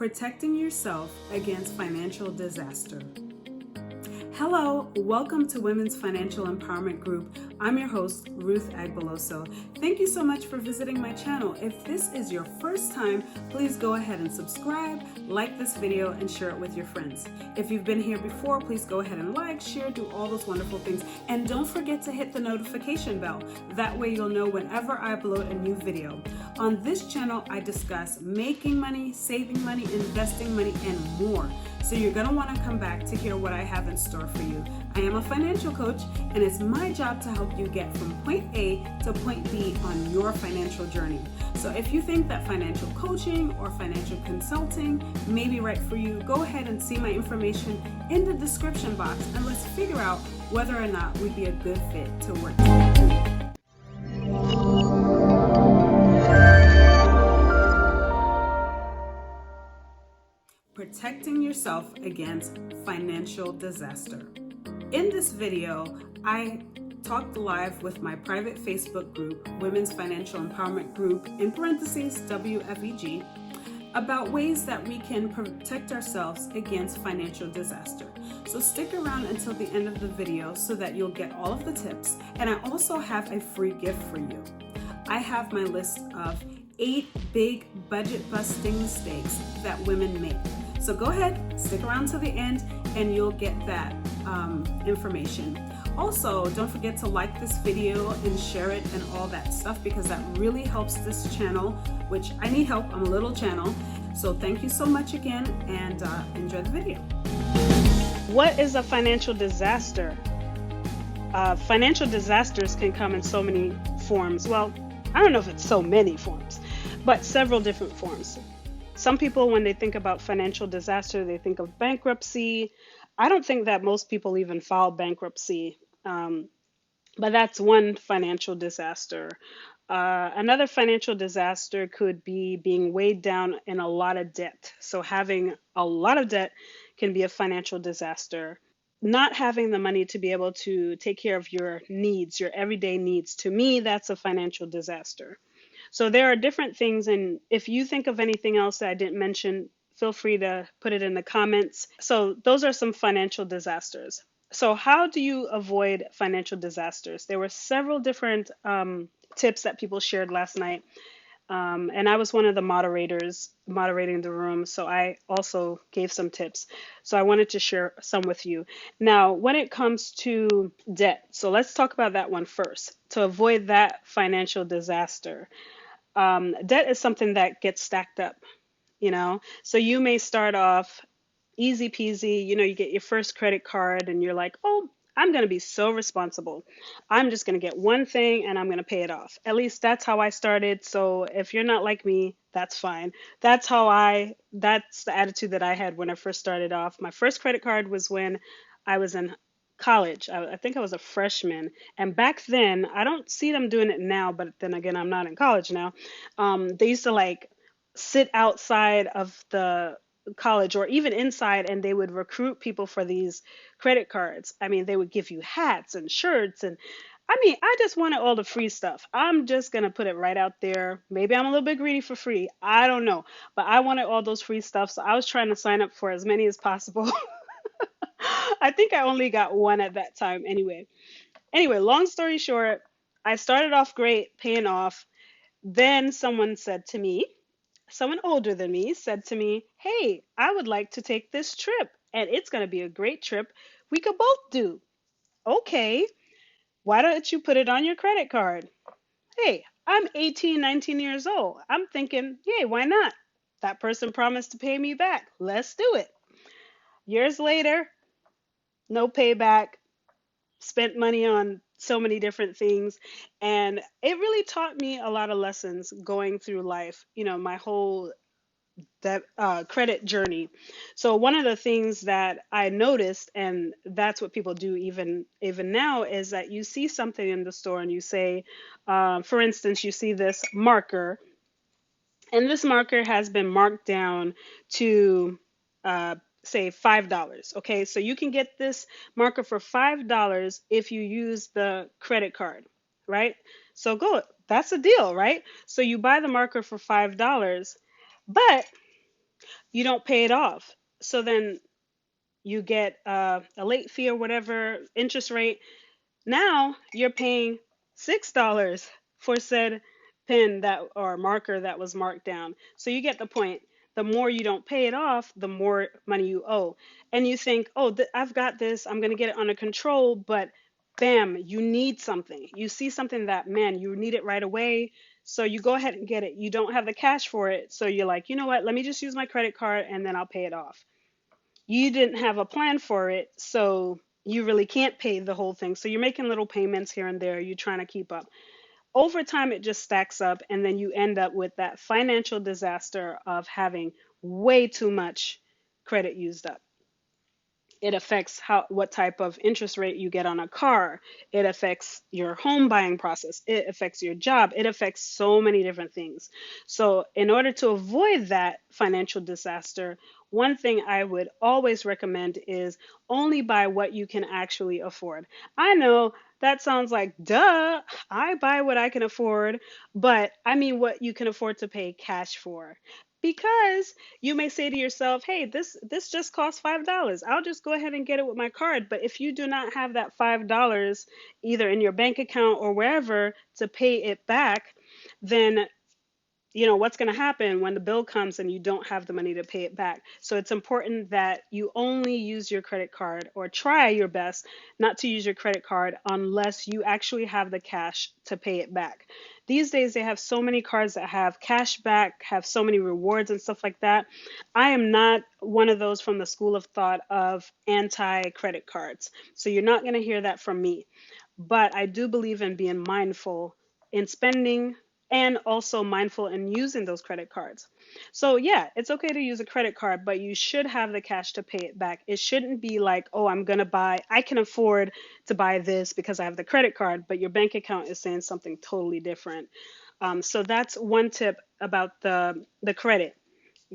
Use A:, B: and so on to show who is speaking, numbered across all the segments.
A: Protecting yourself against financial disaster. Hello, welcome to Women's Financial Empowerment Group. I'm your host, Ruth Agbeloso. Thank you so much for visiting my channel. If this is your first time, please go ahead and subscribe, like this video, and share it with your friends. If you've been here before, please go ahead and like, share, do all those wonderful things. And don't forget to hit the notification bell. That way you'll know whenever I upload a new video. On this channel, I discuss making money, saving money, investing money, and more. So you're going to want to come back to hear what I have in store for you. I am a financial coach, and it's my job to help you get from point A to point B on your financial journey. So if you think that financial coaching or financial consulting may be right for you, go ahead and see my information in the description box, and let's figure out whether or not we'd be a good fit to work together. Protecting yourself against financial disaster. In this video, I talked live with my private Facebook group, Women's Financial Empowerment Group, in parentheses, WFEG, about ways that we can protect ourselves against financial disaster. So stick around until the end of the video so that you'll get all of the tips. And I also have a free gift for you. I have my list of 8 big budget-busting mistakes that women make. So go ahead, stick around to the end, and you'll get that information. Also, don't forget to like this video and share it and all that stuff, because that really helps this channel, which I need help. I'm a little channel. So thank you so much again, and enjoy the video. What is a financial disaster? Financial disasters can come in so many forms. Well, I don't know if it's so many forms, but several different forms. Some people, when they think about financial disaster, they think of bankruptcy. I don't think that most people even file bankruptcy, but that's one financial disaster. Another financial disaster could be being weighed down in a lot of debt. So having a lot of debt can be a financial disaster. Not having the money to be able to take care of your needs, your everyday needs, to me, that's a financial disaster. So there are different things, and if you think of anything else that I didn't mention, feel free to put it in the comments. So those are some financial disasters. So how do you avoid financial disasters? There were several different tips that people shared last night, and I was one of the moderators moderating the room, so I also gave some tips. So I wanted to share some with you. Now, when it comes to debt, so let's talk about that one first. To avoid that financial disaster, debt is something that gets stacked up, So you may start off easy peasy, you get your first credit card and you're like, oh, I'm going to be so responsible. I'm just going to get one thing and I'm going to pay it off. At least that's how I started. So if you're not like me, that's fine. That's the attitude that I had when I first started off. My first credit card was when I was in college. I think I was a freshman. And back then, I don't see them doing it now, but then again, I'm not in college now. They used to sit outside of the college or even inside, and they would recruit people for these credit cards. I mean, they would give you hats and shirts, and I just wanted all the free stuff. I'm just going to put it right out there. Maybe I'm a little bit greedy for free. I don't know, but I wanted all those free stuff. So I was trying to sign up for as many as possible. I think I only got one at that time anyway. Long story short, I started off great, paying off. Then someone older than me said to me, hey, I would like to take this trip, and it's going to be a great trip we could both do. Okay, why don't you put it on your credit card? Hey, I'm 18, 19 years old. I'm thinking, hey, why not? That person promised to pay me back. Let's do it. Years later, no payback, spent money on so many different things. And it really taught me a lot of lessons going through life, my whole credit journey. So one of the things that I noticed, and that's what people do even now, is that you see something in the store and you say, for instance, you see this marker, and this marker has been marked down to say $5. Okay, so you can get this marker for $5 if you use the credit card, right? So that's a deal, right? So you buy the marker for $5, but you don't pay it off. So then you get a late fee or whatever interest rate. Now you're paying $6 for said pen that or marker that was marked down. So you get the point. The more you don't pay it off, the more money you owe. And you think, oh, I've got this, I'm going to get it under control. But bam, you need something. You see something that, man, you need it right away. So you go ahead and get it. You don't have the cash for it. So you're like, you know what? Let me just use my credit card and then I'll pay it off. You didn't have a plan for it, so you really can't pay the whole thing. So you're making little payments here and there. You're trying to keep up. Over time, it just stacks up, and then you end up with that financial disaster of having way too much credit used up. It affects what type of interest rate you get on a car. It affects your home buying process. It affects your job. It affects so many different things. So, in order to avoid that financial disaster, one thing I would always recommend is only buy what you can actually afford. I know that sounds like, duh, I buy what I can afford, but I mean what you can afford to pay cash for. Because you may say to yourself, hey, this just costs $5. I'll just go ahead and get it with my card. But if you do not have that $5 either in your bank account or wherever to pay it back, then what's going to happen when the bill comes and you don't have the money to pay it back. So it's important that you only use your credit card, or try your best not to use your credit card unless you actually have the cash to pay it back. These days they have so many cards that have cash back, have so many rewards and stuff like that. I am not one of those from the school of thought of anti credit cards, so you're not going to hear that from me. But I do believe in being mindful in spending, and also mindful in using those credit cards. So, yeah, it's okay to use a credit card, but you should have the cash to pay it back. It shouldn't be like, oh, I can afford to buy this because I have the credit card, but your bank account is saying something totally different. So that's one tip about the credit.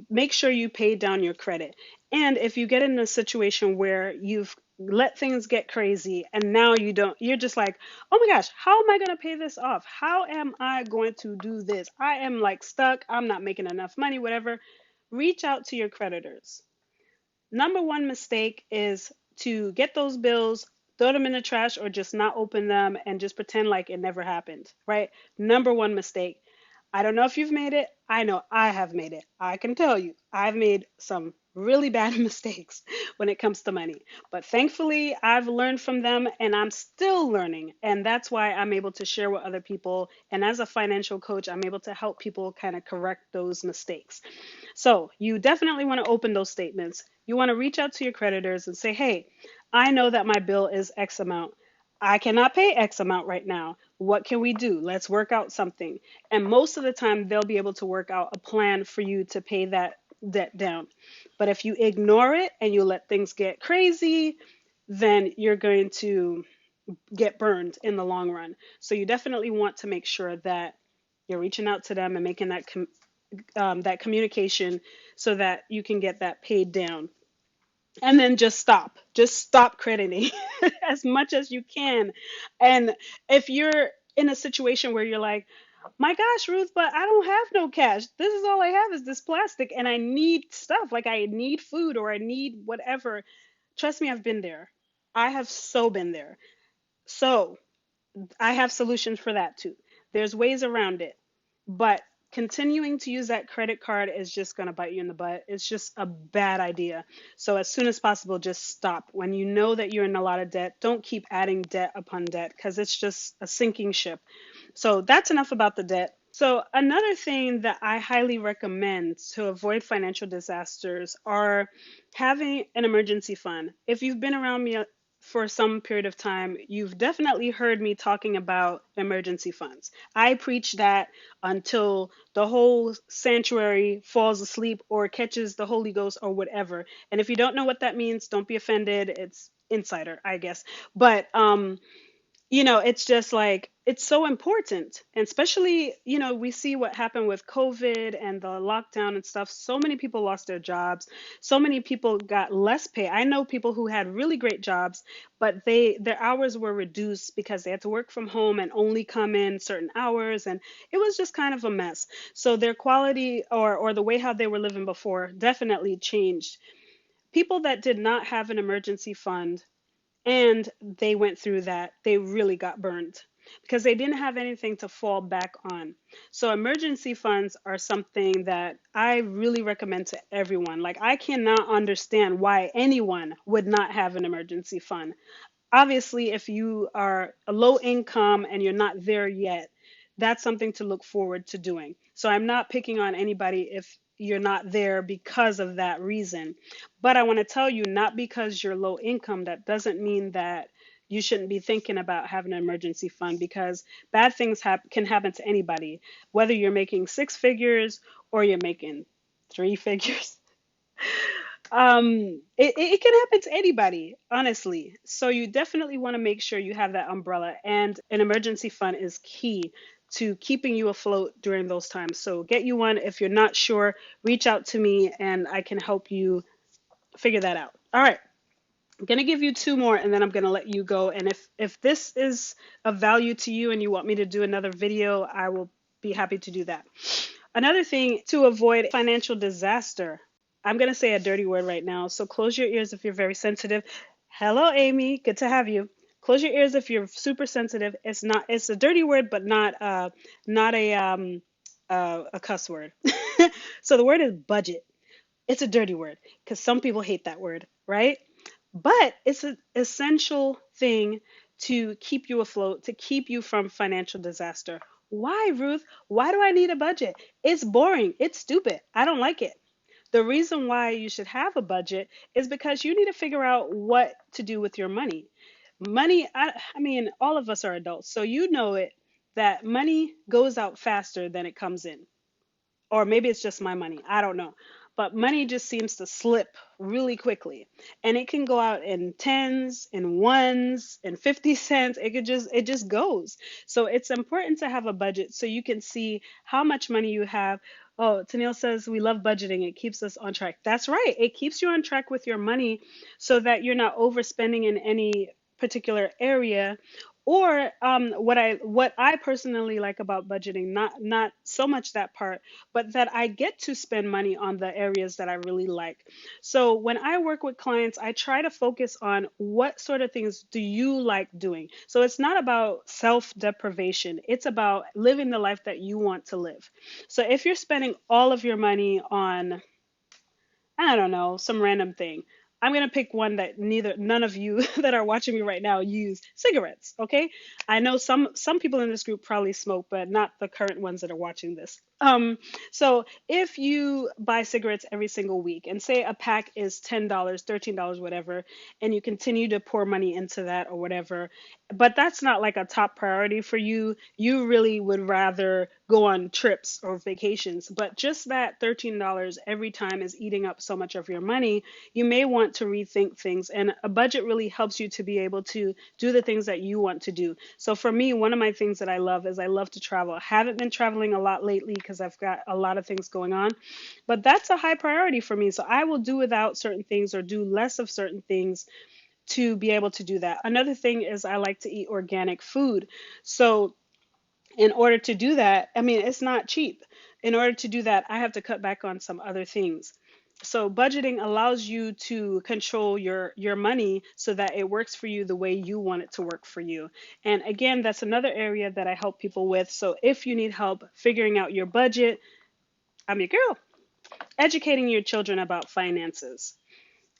A: Make sure you pay down your credit. And if you get in a situation where you've let things get crazy and now you're just like, oh my gosh, how am I going to pay this off? How am I going to do this? I am like stuck. I'm not making enough money, whatever. Reach out to your creditors. Number one mistake is to get those bills, throw them in the trash, or just not open them and just pretend like it never happened, right? Number one mistake. I don't know if you've made it. I know I have made it. I can tell you, I've made some really bad mistakes when it comes to money. But thankfully, I've learned from them and I'm still learning. And that's why I'm able to share with other people. And as a financial coach, I'm able to help people kind of correct those mistakes. So you definitely want to open those statements. You want to reach out to your creditors and say, hey, I know that my bill is X amount. I cannot pay X amount right now. What can we do? Let's work out something. And most of the time, they'll be able to work out a plan for you to pay that debt down. But if you ignore it and you let things get crazy, then you're going to get burned in the long run. So you definitely want to make sure that you're reaching out to them and making that communication so that you can get that paid down. And then just stop crediting as much as you can. And if you're in a situation where you're like, my gosh, Ruth, but I don't have no cash. This is all I have is this plastic and I need stuff, like I need food or I need whatever. Trust me, I've been there. I have so been there. So I have solutions for that too. There's ways around it. But continuing to use that credit card is just going to bite you in the butt. It's just a bad idea. So as soon as possible, just stop. When you know that you're in a lot of debt, don't keep adding debt upon debt because it's just a sinking ship. So that's enough about the debt. So another thing that I highly recommend to avoid financial disasters are having an emergency fund. If you've been around me for some period of time, you've definitely heard me talking about emergency funds. I preach that until the whole sanctuary falls asleep or catches the Holy Ghost or whatever. And if you don't know what that means, don't be offended. It's insider, I guess. But it's just like it's so important. And especially, we see what happened with COVID and the lockdown and stuff. So many people lost their jobs. So many people got less pay. I know people who had really great jobs, but their hours were reduced because they had to work from home and only come in certain hours. And it was just kind of a mess. So their quality or the way how they were living before definitely changed. People that did not have an emergency fund and they went through that, they really got burned because they didn't have anything to fall back on. So, emergency funds are something that I really recommend to everyone. Like, I cannot understand why anyone would not have an emergency fund. Obviously, if you are a low income and you're not there yet, that's something to look forward to doing. So I'm not picking on anybody if you're not there because of that reason. But I want to tell you, not because you're low income, that doesn't mean that you shouldn't be thinking about having an emergency fund, because bad things can happen to anybody, whether you're making six figures or you're making three figures. It can happen to anybody, honestly. So you definitely want to make sure you have that umbrella, and an emergency fund is key to keeping you afloat during those times. So get you one. If you're not sure, reach out to me and I can help you figure that out. All right. I'm going to give you two more and then I'm going to let you go. And if this is of value to you and you want me to do another video, I will be happy to do that. Another thing to avoid financial disaster. I'm going to say a dirty word right now, so close your ears if you're very sensitive. Hello, Amy. Good to have you. Close your ears if you're super sensitive. It's a dirty word, but not a cuss word. So the word is budget. It's a dirty word because some people hate that word, right? But it's an essential thing to keep you afloat, to keep you from financial disaster. Why, Ruth? Why do I need a budget? It's boring. It's stupid. I don't like it. The reason why you should have a budget is because you need to figure out what to do with your money. Money, I mean, all of us are adults, so you know it that money goes out faster than it comes in, or maybe it's just my money. I don't know. But money just seems to slip really quickly. And it can go out in tens, in ones, in 50 cents. It just goes. So it's important to have a budget so you can see how much money you have. Oh, Tennille says we love budgeting. It keeps us on track. That's right. It keeps you on track with your money so that you're not overspending in any particular area. Or what I personally like about budgeting, not so much that part, but that I get to spend money on the areas that I really like. So when I work with clients, I try to focus on what sort of things do you like doing. So it's not about self deprivation, it's about living the life that you want to live. So if you're spending all of your money on, I don't know, some random thing. I'm gonna pick one that none of you that are watching me right now use: cigarettes. Okay, I know some people in this group probably smoke, but not the current ones that are watching this. So if you buy cigarettes every single week, and say a pack is $10, $13, whatever, and you continue to pour money into that or whatever, but that's not like a top priority for you. You really would rather go on trips or vacations, but just that $13 every time is eating up so much of your money. You may want to rethink things, and a budget really helps you to be able to do the things that you want to do. So for me, one of my things that I love is I love to travel. I haven't been traveling a lot lately because I've got a lot of things going on, but that's a high priority for me. So I will do without certain things or do less of certain things to be able to do that. Another thing is I like to eat organic food. So in order to do that, I mean, it's not cheap. In order to do that, I have to cut back on some other things. So budgeting allows you to control your money so that it works for you the way you want it to work for you. And again, that's another area that I help people with. So if you need help figuring out your budget, I'm your girl. Educating your children about finances.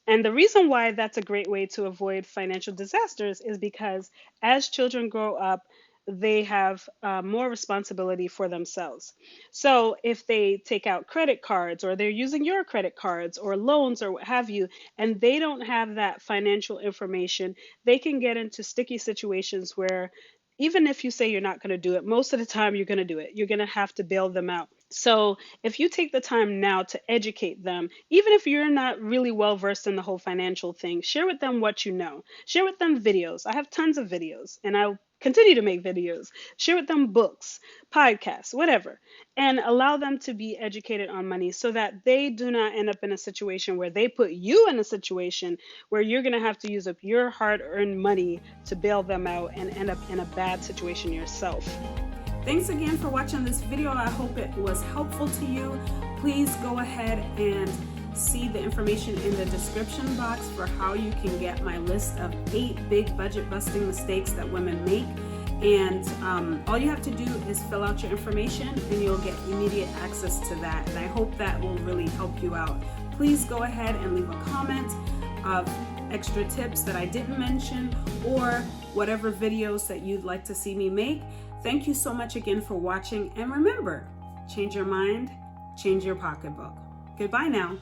A: And the reason why that's a great way to avoid financial disasters is because as children grow up, they have more responsibility for themselves. So if they take out credit cards or they're using your credit cards or loans or what have you, and they don't have that financial information, they can get into sticky situations where even if you say you're not going to do it, most of the time you're going to do it. You're going to have to bail them out. So if you take the time now to educate them, even if you're not really well versed in the whole financial thing, share with them what you know. Share with them videos. I have tons of videos, and I'll continue to make videos, share with them books, podcasts, whatever, and allow them to be educated on money so that they do not end up in a situation where they put you in a situation where you're going to have to use up your hard-earned money to bail them out and end up in a bad situation yourself. Thanks again for watching this video. I hope it was helpful to you. Please go ahead and see the information in the description box for how you can get my list of 8 big budget busting mistakes that women make. And all you have to do is fill out your information and you'll get immediate access to that. And I hope that will really help you out. Please go ahead and leave a comment of extra tips that I didn't mention or whatever videos that you'd like to see me make. Thank you so much again for watching, and remember, change your mind, change your pocketbook. Goodbye now.